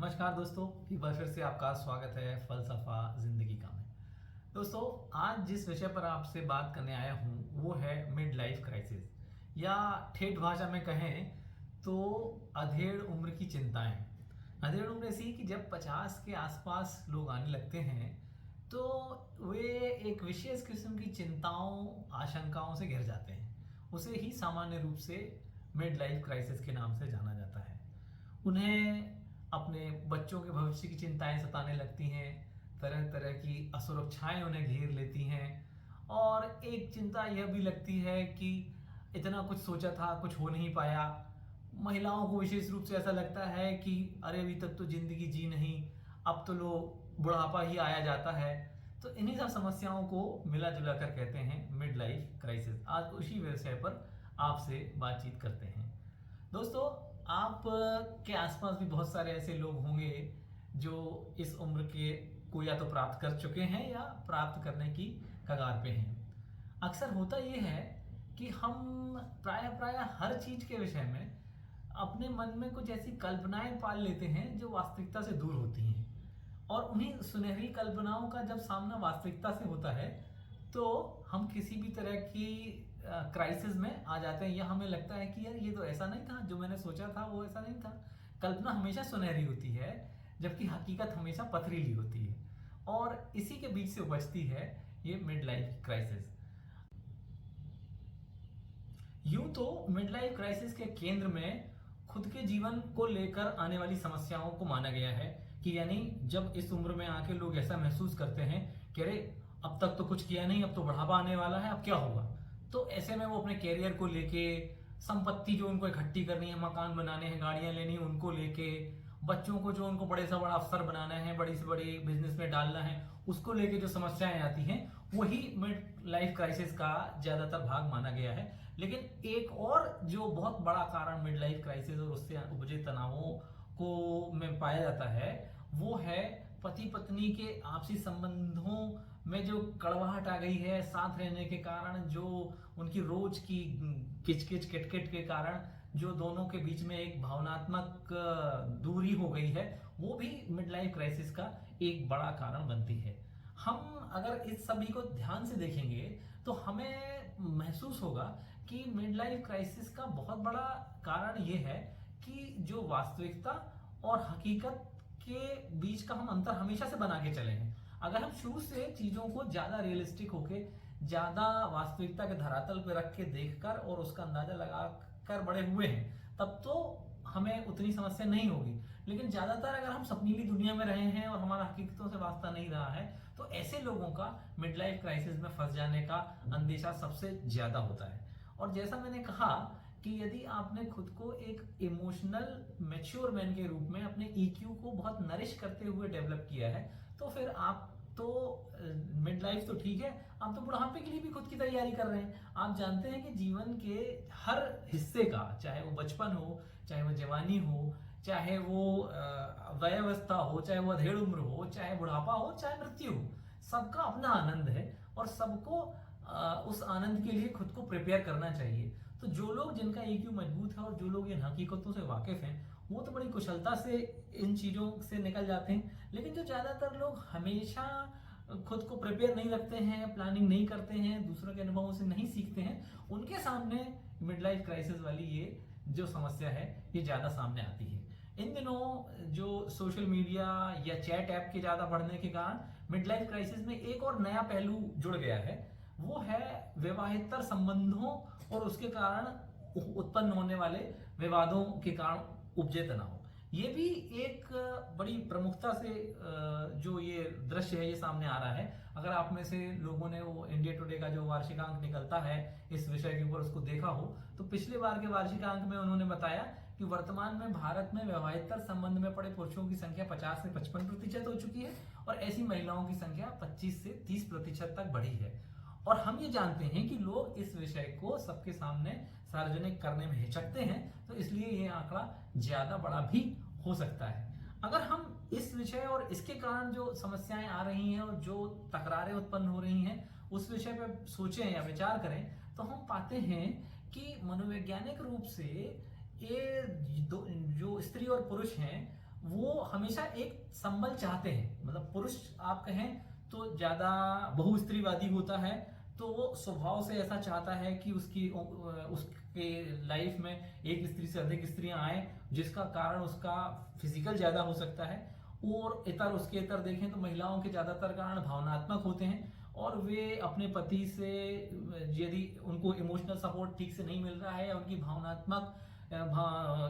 नमस्कार दोस्तों, एक बार फिर से आपका स्वागत है फलसफा जिंदगी का में। दोस्तों, आज जिस विषय पर आपसे बात करने आया हूँ वो है मिड लाइफ क्राइसिस, या ठेठ भाषा में कहें तो अधेड़ उम्र की चिंताएं। अधेड़ उम्र ऐसी कि जब 50 के आसपास लोग आने लगते हैं तो वे एक विशेष किस्म की चिंताओं आशंकाओं से घिर जाते हैं। उसे ही सामान्य रूप से मिड लाइफ क्राइसिस के नाम से जाना जाता है। उन्हें अपने बच्चों के भविष्य की चिंताएं सताने लगती हैं, तरह तरह की असुरक्षाएं उन्हें घेर लेती हैं, और एक चिंता यह भी लगती है कि इतना कुछ सोचा था, कुछ हो नहीं पाया। महिलाओं को विशेष रूप से ऐसा लगता है कि अरे अभी तक तो जिंदगी जी नहीं, अब तो लोग बुढ़ापा ही आया जाता है। तो इन्हीं सब समस्याओं को मिला जुला कर कहते हैं मिड लाइफ क्राइसिस। आज उसी विषय पर आपसे बातचीत करते हैं। दोस्तों, आप के आसपास भी बहुत सारे ऐसे लोग होंगे जो इस उम्र के को या तो प्राप्त कर चुके हैं या प्राप्त करने की कगार पे हैं। अक्सर होता ये है कि हम प्राय प्राय हर चीज के विषय में अपने मन में कुछ ऐसी कल्पनाएं पाल लेते हैं जो वास्तविकता से दूर होती हैं, और उन्हीं सुनहरी कल्पनाओं का जब सामना वास्तविकता से होता है तो हम किसी भी तरह की क्राइसिस में आ जाते हैं, या हमें लगता है कि यार ये तो ऐसा नहीं था, जो मैंने सोचा था वो ऐसा नहीं था। कल्पना हमेशा सुनहरी होती है जबकि हकीकत हमेशा पथरीली होती है, और इसी के बीच से उपजती है ये मिड लाइफ क्राइसिस। यूं तो मिड लाइफ क्राइसिस के केंद्र में खुद के जीवन को लेकर आने वाली समस्याओं को माना गया है कि यानी जब इस उम्र में आके लोग ऐसा महसूस करते हैं कि अरे अब तक तो कुछ किया नहीं, अब तो बढ़ावा आने वाला है, अब क्या होगा। तो ऐसे में वो अपने कैरियर को लेके, संपत्ति जो उनको इकट्ठी करनी है, मकान बनाने हैं, गाड़ियां लेनी है, उनको लेके, बच्चों को जो उनको बड़े से बड़ा अफसर बनाना है, बड़ी से बड़ी बिजनेस में डालना है, उसको लेके जो समस्याएं आती हैं वही मिड लाइफ क्राइसिस का ज्यादातर भाग माना गया है। लेकिन एक और जो बहुत बड़ा कारण मिड लाइफ क्राइसिस और उससे उपजे तनावों को में पाया जाता है वो है पति पत्नी के आपसी संबंधों में जो कड़वाहट आ गई है, साथ रहने के कारण जो उनकी रोज की किचकिच किटकिट के कारण जो दोनों के बीच में एक भावनात्मक दूरी हो गई है, वो भी मिड लाइफ क्राइसिस का एक बड़ा कारण बनती है। हम अगर इस सभी को ध्यान से देखेंगे तो हमें महसूस होगा कि मिड लाइफ क्राइसिस का बहुत बड़ा कारण ये है कि जो वास्तविकता और हकीकत के बीच का हम अंतर हमेशा से बना के चले हैं। अगर हम शुरू से चीजों को ज्यादा रियलिस्टिक होके, ज्यादा वास्तविकता के धरातल पे रख के देखकर और उसका अंदाजा लगा कर बड़े हुए हैं, तब तो हमें उतनी समस्या नहीं होगी। लेकिन ज्यादातर अगर हम सपनीली दुनिया में रहे हैं और हमारा हकीकतों से वास्ता नहीं रहा है, तो ऐसे लोगों का मिड लाइफ क्राइसिस में फंस जाने का अंदेशा सबसे ज्यादा होता है। और जैसा मैंने कहा कि यदि आपने खुद को एक इमोशनल मैच्योर मैन के रूप में अपने ईक्यू को बहुत नरिश करते हुए डेवलप किया है, तो फिर आप तो मिड लाइफ तो ठीक है, आप तो बुढ़ापे के लिए भी खुद की तैयारी कर रहे हैं। आप जानते हैं कि जीवन के हर हिस्से का, चाहे वो बचपन हो, चाहे वो जवानी हो, चाहे वो वयावस्था हो, चाहे वो अधेड़ उम्र हो, चाहे बुढ़ापा हो, चाहे मृत्यु हो, सबका अपना आनंद है और सबको उस आनंद के लिए खुद को प्रिपेयर करना चाहिए। तो जो लोग जिनका ईक्यू मजबूत है और जो लोग इन हकीकतों से वाकिफ हैं, वो तो बड़ी कुशलता से इन चीजों से निकल जाते हैं। लेकिन जो ज्यादातर लोग हमेशा खुद को प्रिपेयर नहीं रखते हैं, प्लानिंग नहीं करते हैं, दूसरों के अनुभवों से नहीं सीखते हैं, उनके सामने मिड लाइफ क्राइसिस वाली ये जो समस्या है ये ज्यादा सामने आती है। इन दिनों जो सोशल मीडिया या चैट ऐप के ज्यादा बढ़ने के कारण मिड लाइफ क्राइसिस में एक और नया पहलू जुड़ गया है, वो है विवाहेतर संबंधों और उसके कारण उत्पन्न होने वाले विवादों के कारण उपजे तनाव। ये भी एक बड़ी प्रमुखता से जो ये दृश्य है ये सामने आ रहा है। अगर आप में से लोगों ने वो इंडिया टुडे का जो वार्षिकांक निकलता है इस विषय के ऊपर उसको देखा हो, तो पिछले बार के वार्षिकांक में उन्होंने बताया कि वर्तमान में भारत में विवाहेतर संबंध में पड़े पुरुषों की संख्या 50 से 55% हो चुकी है, और ऐसी महिलाओं की संख्या 25 से 30% तक बढ़ी है। और हम ये जानते हैं कि लोग इस विषय को सबके सामने सार्वजनिक करने में हिचकते हैं, तो इसलिए ये आंकड़ा ज्यादा बड़ा भी हो सकता है। अगर हम इस विषय और इसके कारण जो समस्याएं आ रही हैं और जो तकरारें उत्पन्न हो रही हैं उस विषय पर सोचें या विचार करें, तो हम पाते हैं कि मनोवैज्ञानिक रूप से ये जो स्त्री और पुरुष हैं वो हमेशा एक संबल चाहते हैं। मतलब पुरुष आप कहें तो ज्यादा बहुस्त्रीवादी होता है, तो वो स्वभाव से ऐसा चाहता है कि उसके लाइफ में एक स्त्री से अधिक स्त्रियां आए, जिसका कारण उसका फिजिकल ज्यादा हो सकता है। और उसके इतर देखें तो महिलाओं के ज्यादातर कारण भावनात्मक होते हैं, और वे अपने पति से यदि उनको इमोशनल सपोर्ट ठीक से नहीं मिल रहा है या उनकी भावनात्मक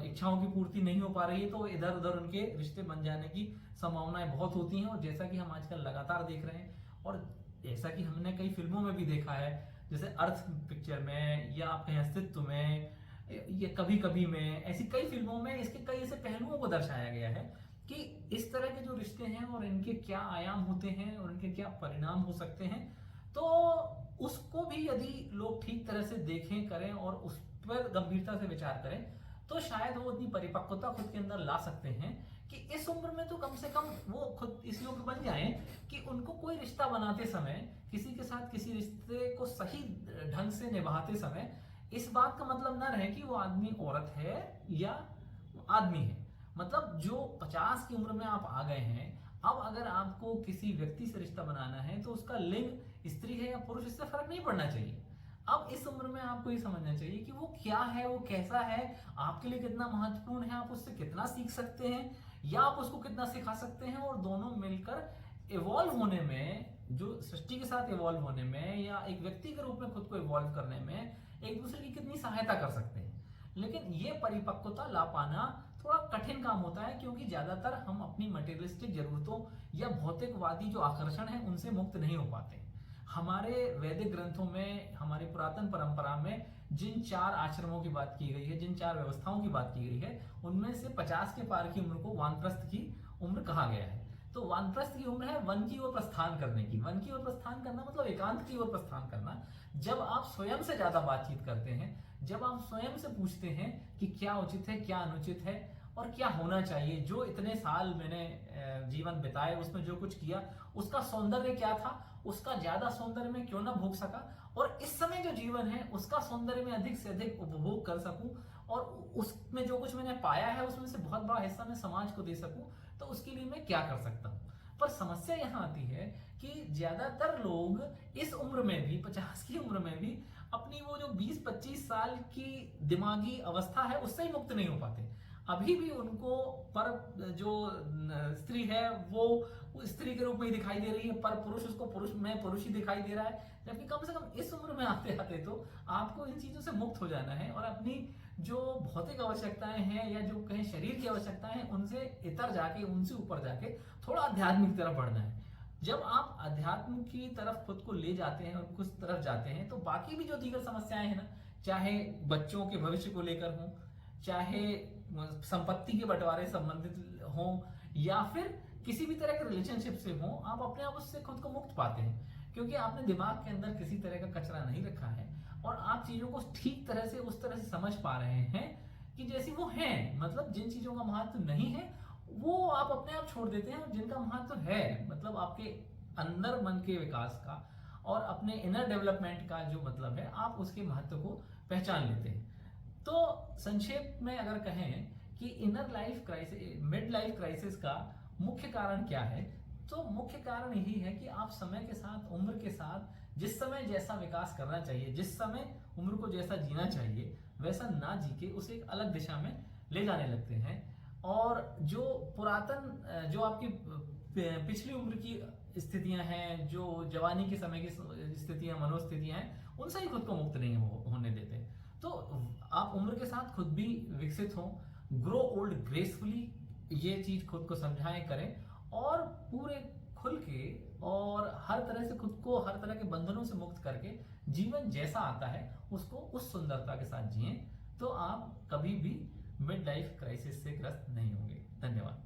इच्छाओं की पूर्ति नहीं हो पा रही है, तो इधर उधर उनके रिश्ते बन जाने की संभावनाएं बहुत होती हैं। और जैसा कि हम आजकल लगातार देख रहे हैं, और ऐसा कि हमने कई फिल्मों में भी देखा है, जैसे अर्थ पिक्चर में या आप कहें अस्तित्व में, ये कभी कभी में, ऐसी कई फिल्मों में इसके कई ऐसे पहलुओं को दर्शाया गया है कि इस तरह के जो रिश्ते हैं और इनके क्या आयाम होते हैं और इनके क्या परिणाम हो सकते हैं। तो उसको भी यदि लोग ठीक तरह से देखें, करें और उस पर गंभीरता से विचार करें, तो शायद वो इतनी परिपक्वता खुद के अंदर ला सकते हैं कि इस उम्र में तो कम से कम वो खुद इस योग्य बन जाएं कि उनको कोई रिश्ता बनाते समय, किसी के साथ किसी रिश्ते को सही ढंग से निभाते समय इस बात का मतलब ना रहे कि वो आदमी औरत है या आदमी है। मतलब जो 50 की उम्र में आप आ गए हैं, अब अगर आपको किसी व्यक्ति से रिश्ता बनाना है तो उसका लिंग स्त्री है या पुरुष, इससे फर्क नहीं पड़ना चाहिए। अब इस उम्र में आपको ये समझना चाहिए कि वो क्या है, वो कैसा है, आपके लिए कितना महत्वपूर्ण है, आप उससे कितना सीख सकते हैं या आप उसको कितना सिखा सकते हैं, और दोनों मिलकर इवॉल्व होने में, जो सृष्टि के साथ इवॉल्व होने में या एक व्यक्ति के रूप में खुद को इवॉल्व करने में एक दूसरे की कितनी सहायता कर सकते हैं। लेकिन ये परिपक्वता ला पाना थोड़ा कठिन काम होता है, क्योंकि ज्यादातर हम अपनी मटेरियलिस्टिक जरूरतों या भौतिकवादी जो आकर्षण है उनसे मुक्त नहीं हो पाते। हमारे वैदिक ग्रंथों में, हमारी पुरातन परंपरा में जिन 4 आश्रमों की बात की गई है, जिन 4 व्यवस्थाओं की बात की गई है, उनमें से 50 के पार की उम्र को वानप्रस्थ की उम्र कहा गया है। तो वानप्रस्थ की उम्र है वन की ओर प्रस्थान करने की। वन की ओर प्रस्थान करना मतलब एकांत की ओर प्रस्थान करना। जब आप स्वयं से ज्यादा बातचीत करते हैं, जब आप स्वयं से पूछते हैं कि क्या उचित है, क्या अनुचित है और क्या होना चाहिए, जो इतने साल मैंने जीवन बिताए उसमें जो कुछ किया उसका सौंदर्य क्या था, उसका ज्यादा सौंदर्य में क्यों ना भोग सका, और इस समय जो जीवन है उसका सौंदर्य में अधिक से अधिक उपभोग कर सकूं, और उसमें जो कुछ मैंने पाया है उसमें से बहुत बड़ा हिस्सा मैं समाज को दे सकूं, तो उसके लिए मैं क्या कर सकता हूं। पर समस्या यहां आती है कि ज्यादातर लोग इस उम्र में भी, 50 की उम्र में भी, अपनी वो जो 20-25 साल की दिमागी अवस्था है उससे ही मुक्त नहीं हो पाते। अभी भी उनको पर जो स्त्री है वो स्त्री के रूप में ही दिखाई दे रही है, पर पुरुष उसको पुरुष ही दिखाई दे रहा है। जबकि कम से कम इस उम्र में आते आते तो आपको इन चीजों से मुक्त हो जाना है और अपनी जो भौतिक आवश्यकताएं हैं या जो कहें शरीर की आवश्यकताएं हैं उनसे इतर जाके, उनसे ऊपर जाके थोड़ा आध्यात्मिक की तरफ बढ़ना है। जब आप अध्यात्म की तरफ खुद को ले जाते हैं और कुछ तरफ जाते हैं, तो बाकी भी जो दीगर समस्याएं हैं ना, चाहे बच्चों के भविष्य को लेकर हो, चाहे संपत्ति के बंटवारे संबंधित हो, या फिर किसी भी तरह के रिलेशनशिप से हो, आप अपने आप उससे खुद को मुक्त पाते हैं, क्योंकि आपने दिमाग के अंदर किसी तरह का कचरा नहीं रखा है और आप चीजों को ठीक तरह से, उस तरह से समझ पा रहे हैं कि जैसी वो हैं। मतलब जिन चीजों का महत्व नहीं है वो आप अपने आप छोड़ देते हैं, और जिनका महत्व है, मतलब आपके अंदर मन के विकास का और अपने इनर डेवलपमेंट का जो मतलब है, आप उसके महत्व को पहचान लेते हैं। तो संक्षेप में अगर कहें कि inner life crisis, mid life crisis का मुख्य कारण क्या है, तो मुख्य कारण यही है कि आप समय के साथ, उम्र के साथ, जिस समय जैसा विकास करना चाहिए, जिस समय उम्र को जैसा जीना चाहिए वैसा ना जी के उसे एक अलग दिशा में ले जाने लगते हैं, और जो पुरातन, जो आपकी पिछली उम्र की स्थितियां हैं, जो जवानी के समय की स्थितियां, मनोस्थितियां हैं, उनसे ही खुद को मुक्त नहीं होने देते। तो आप उम्र के साथ खुद भी विकसित हो, ग्रो ओल्ड ग्रेसफुली, ये चीज खुद को समझाएं, करें, और पूरे खुल के और हर तरह से खुद को हर तरह के बंधनों से मुक्त करके जीवन जैसा आता है उसको उस सुंदरता के साथ जिएं, तो आप कभी भी मिड लाइफ क्राइसिस से ग्रस्त नहीं होंगे। धन्यवाद।